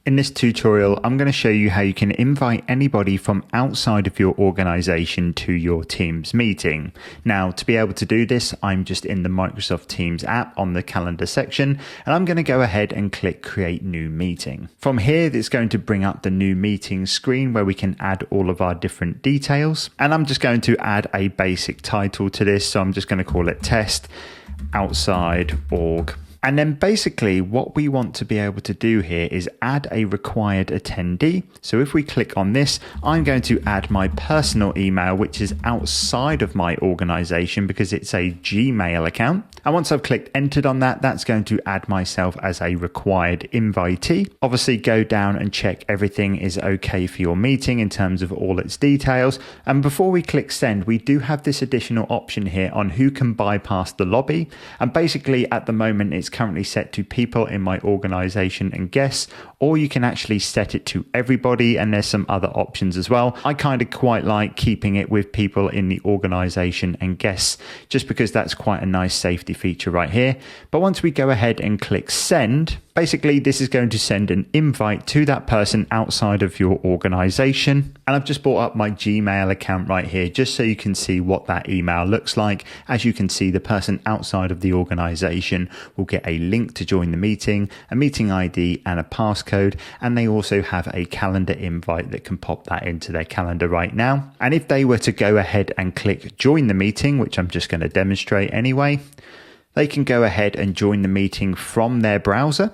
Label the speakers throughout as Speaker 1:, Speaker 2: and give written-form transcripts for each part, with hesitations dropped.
Speaker 1: In this tutorial, I'm going to show you how you can invite anybody from outside of your organization to your Teams meeting. Now, to be able to do this, I'm just in the Microsoft Teams app on the calendar section, and I'm going to go ahead and click Create New Meeting. From here, it's going to bring up the new meeting screen where we can add all of our different details. And I'm just going to add a basic title to this. So I'm just going to call it Test Outside Org. And then basically what we want to be able to do here is add a required attendee. So if we click on this, I'm going to add my personal email, which is outside of my organization because it's a Gmail account. And once I've clicked entered on that, that's going to add myself as a required invitee. Obviously go down and check everything is okay for your meeting in terms of all its details. And before we click send, we do have this additional option here on who can bypass the lobby. And basically at the moment, it's currently set to people in my organization and guests, or you can actually set it to everybody, and there's some other options as well. I kind of quite like keeping it with people in the organization and guests just because that's quite a nice safety feature right here. But once we go ahead and click send, basically this is going to send an invite to that person outside of your organization. And I've just brought up my Gmail account right here just so you can see what that email looks like. As you can see, the person outside of the organization will get a link to join the meeting, a meeting ID and a passcode, and they also have a calendar invite that can pop that into their calendar right now. And if they were to go ahead and click join the meeting, which I'm just going to demonstrate anyway, they can go ahead and join the meeting from their browser.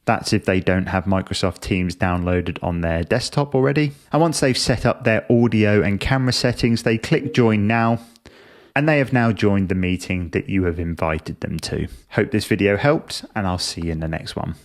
Speaker 1: That's if they don't have Microsoft Teams downloaded on their desktop already. And once they've set up their audio and camera settings, they click join now, and they have now joined the meeting that you have invited them to. Hope this video helped, and I'll see you in the next one.